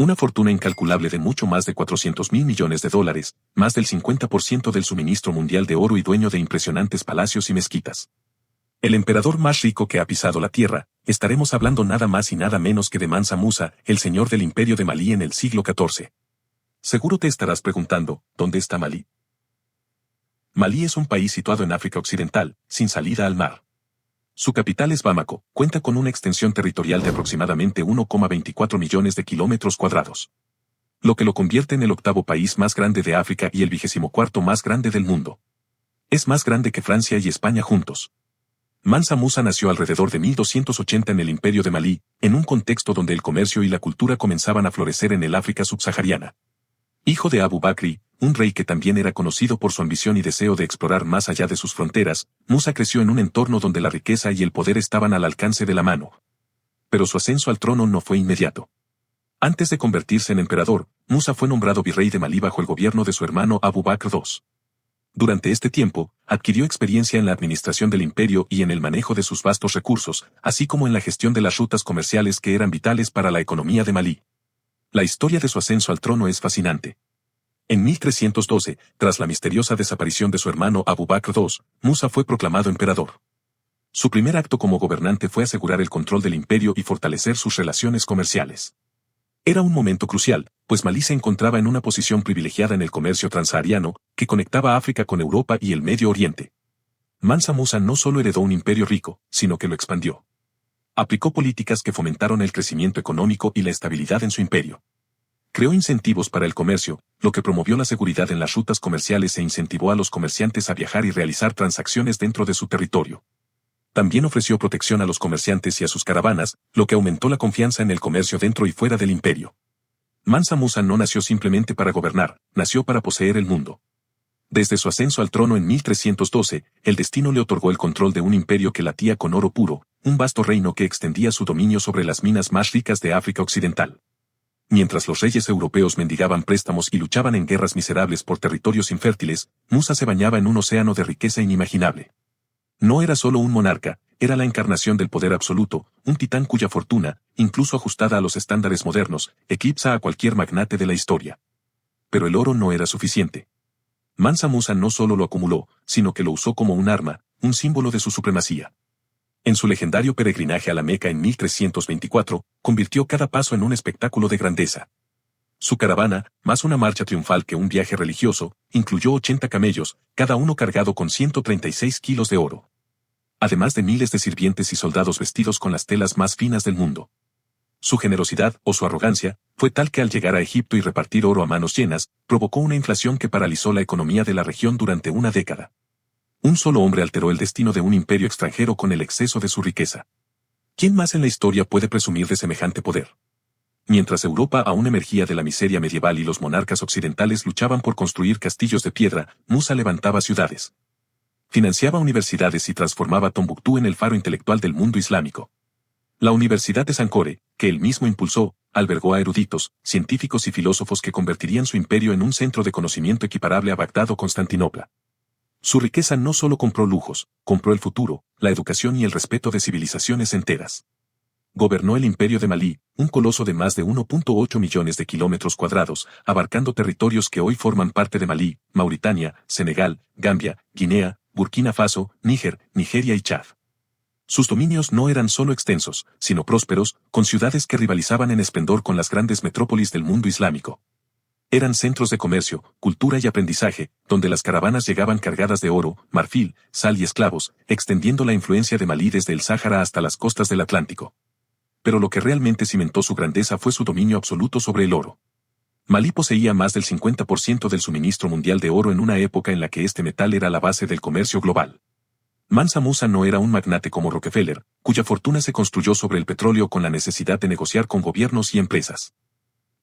Una fortuna incalculable de mucho más de 400.000 millones de dólares, más del 50% del suministro mundial de oro y dueño de impresionantes palacios y mezquitas. El emperador más rico que ha pisado la tierra, estaremos hablando nada más y nada menos que de Mansa Musa, el señor del imperio de Malí en el siglo XIV. Seguro te estarás preguntando, ¿dónde está Malí? Malí es un país situado en África Occidental, sin salida al mar. Su capital es Bamako, cuenta con una extensión territorial de aproximadamente 1,24 millones de kilómetros cuadrados. Lo que lo convierte en el octavo país más grande de África y el 24º más grande del mundo. Es más grande que Francia y España juntos. Mansa Musa nació alrededor de 1280 en el Imperio de Malí, en un contexto donde el comercio y la cultura comenzaban a florecer en el África subsahariana. Hijo de Abu Bakri, un rey que también era conocido por su ambición y deseo de explorar más allá de sus fronteras, Musa creció en un entorno donde la riqueza y el poder estaban al alcance de la mano. Pero su ascenso al trono no fue inmediato. Antes de convertirse en emperador, Musa fue nombrado virrey de Malí bajo el gobierno de su hermano Abu Bakr II. Durante este tiempo, adquirió experiencia en la administración del imperio y en el manejo de sus vastos recursos, así como en la gestión de las rutas comerciales que eran vitales para la economía de Malí. La historia de su ascenso al trono es fascinante. En 1312, tras la misteriosa desaparición de su hermano Abu Bakr II, Musa fue proclamado emperador. Su primer acto como gobernante fue asegurar el control del imperio y fortalecer sus relaciones comerciales. Era un momento crucial, pues Malí se encontraba en una posición privilegiada en el comercio transsahariano, que conectaba África con Europa y el Medio Oriente. Mansa Musa no solo heredó un imperio rico, sino que lo expandió. Aplicó políticas que fomentaron el crecimiento económico y la estabilidad en su imperio. Creó incentivos para el comercio, lo que promovió la seguridad en las rutas comerciales e incentivó a los comerciantes a viajar y realizar transacciones dentro de su territorio. También ofreció protección a los comerciantes y a sus caravanas, lo que aumentó la confianza en el comercio dentro y fuera del imperio. Mansa Musa no nació simplemente para gobernar, nació para poseer el mundo. Desde su ascenso al trono en 1312, el destino le otorgó el control de un imperio que latía con oro puro, un vasto reino que extendía su dominio sobre las minas más ricas de África Occidental. Mientras los reyes europeos mendigaban préstamos y luchaban en guerras miserables por territorios infértiles, Musa se bañaba en un océano de riqueza inimaginable. No era solo un monarca, era la encarnación del poder absoluto, un titán cuya fortuna, incluso ajustada a los estándares modernos, eclipsa a cualquier magnate de la historia. Pero el oro no era suficiente. Mansa Musa no solo lo acumuló, sino que lo usó como un arma, un símbolo de su supremacía. En su legendario peregrinaje a la Meca en 1324, convirtió cada paso en un espectáculo de grandeza. Su caravana, más una marcha triunfal que un viaje religioso, incluyó 80 camellos, cada uno cargado con 136 kilos de oro. Además de miles de sirvientes y soldados vestidos con las telas más finas del mundo. Su generosidad, o su arrogancia, fue tal que al llegar a Egipto y repartir oro a manos llenas, provocó una inflación que paralizó la economía de la región durante una década. Un solo hombre alteró el destino de un imperio extranjero con el exceso de su riqueza. ¿Quién más en la historia puede presumir de semejante poder? Mientras Europa aún emergía de la miseria medieval y los monarcas occidentales luchaban por construir castillos de piedra, Musa levantaba ciudades. Financiaba universidades y transformaba Tombuctú en el faro intelectual del mundo islámico. La Universidad de Sankore, que él mismo impulsó, albergó a eruditos, científicos y filósofos que convertirían su imperio en un centro de conocimiento equiparable a Bagdad o Constantinopla. Su riqueza no solo compró lujos, compró el futuro, la educación y el respeto de civilizaciones enteras. Gobernó el imperio de Malí, un coloso de más de 1,8 millones de kilómetros cuadrados, abarcando territorios que hoy forman parte de Malí, Mauritania, Senegal, Gambia, Guinea, Burkina Faso, Níger, Nigeria y Chad. Sus dominios no eran solo extensos, sino prósperos, con ciudades que rivalizaban en esplendor con las grandes metrópolis del mundo islámico. Eran centros de comercio, cultura y aprendizaje, donde las caravanas llegaban cargadas de oro, marfil, sal y esclavos, extendiendo la influencia de Malí desde el Sáhara hasta las costas del Atlántico. Pero lo que realmente cimentó su grandeza fue su dominio absoluto sobre el oro. Malí poseía más del 50% del suministro mundial de oro en una época en la que este metal era la base del comercio global. Mansa Musa no era un magnate como Rockefeller, cuya fortuna se construyó sobre el petróleo con la necesidad de negociar con gobiernos y empresas.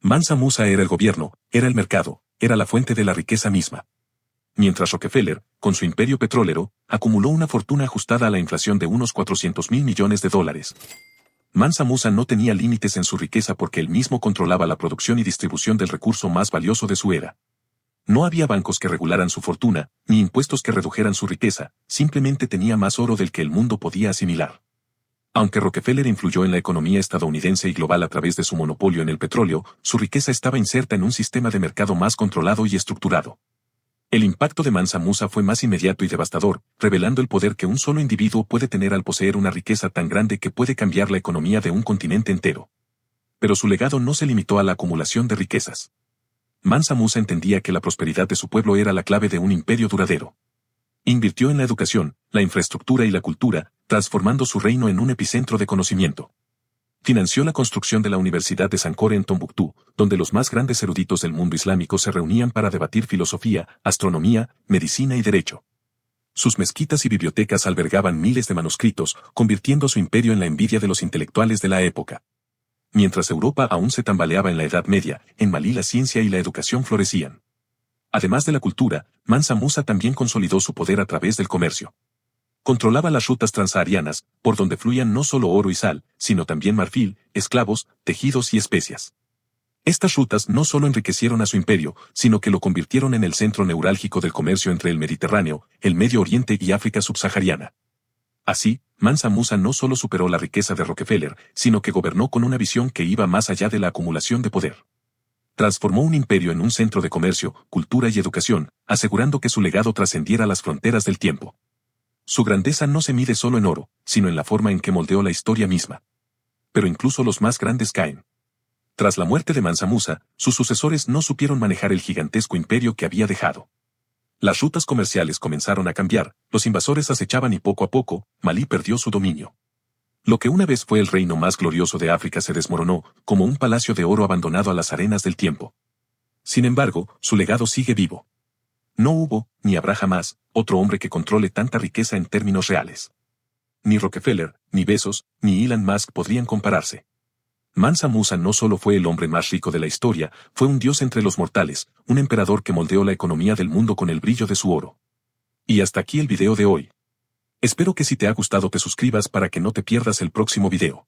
Mansa Musa era el gobierno, era el mercado, era la fuente de la riqueza misma. Mientras Rockefeller, con su imperio petrolero, acumuló una fortuna ajustada a la inflación de unos 400.000 millones de dólares. Mansa Musa no tenía límites en su riqueza porque él mismo controlaba la producción y distribución del recurso más valioso de su era. No había bancos que regularan su fortuna, ni impuestos que redujeran su riqueza, simplemente tenía más oro del que el mundo podía asimilar. Aunque Rockefeller influyó en la economía estadounidense y global a través de su monopolio en el petróleo, su riqueza estaba inserta en un sistema de mercado más controlado y estructurado. El impacto de Mansa Musa fue más inmediato y devastador, revelando el poder que un solo individuo puede tener al poseer una riqueza tan grande que puede cambiar la economía de un continente entero. Pero su legado no se limitó a la acumulación de riquezas. Mansa Musa entendía que la prosperidad de su pueblo era la clave de un imperio duradero. Invirtió en la educación, la infraestructura y la cultura, transformando su reino en un epicentro de conocimiento. Financió la construcción de la Universidad de Sankore en Tombuctú, donde los más grandes eruditos del mundo islámico se reunían para debatir filosofía, astronomía, medicina y derecho. Sus mezquitas y bibliotecas albergaban miles de manuscritos, convirtiendo su imperio en la envidia de los intelectuales de la época. Mientras Europa aún se tambaleaba en la Edad Media, en Malí la ciencia y la educación florecían. Además de la cultura, Mansa Musa también consolidó su poder a través del comercio. Controlaba las rutas transsaharianas, por donde fluían no solo oro y sal, sino también marfil, esclavos, tejidos y especias. Estas rutas no solo enriquecieron a su imperio, sino que lo convirtieron en el centro neurálgico del comercio entre el Mediterráneo, el Medio Oriente y África subsahariana. Así, Mansa Musa no solo superó la riqueza de Rockefeller, sino que gobernó con una visión que iba más allá de la acumulación de poder. Transformó un imperio en un centro de comercio, cultura y educación, asegurando que su legado trascendiera las fronteras del tiempo. Su grandeza no se mide solo en oro, sino en la forma en que moldeó la historia misma. Pero incluso los más grandes caen. Tras la muerte de Mansa Musa, sus sucesores no supieron manejar el gigantesco imperio que había dejado. Las rutas comerciales comenzaron a cambiar, los invasores acechaban y poco a poco, Malí perdió su dominio. Lo que una vez fue el reino más glorioso de África se desmoronó, como un palacio de oro abandonado a las arenas del tiempo. Sin embargo, su legado sigue vivo. No hubo, ni habrá jamás, otro hombre que controle tanta riqueza en términos reales. Ni Rockefeller, ni Bezos, ni Elon Musk podrían compararse. Mansa Musa no solo fue el hombre más rico de la historia, fue un dios entre los mortales, un emperador que moldeó la economía del mundo con el brillo de su oro. Y hasta aquí el video de hoy. Espero que si te ha gustado te suscribas para que no te pierdas el próximo video.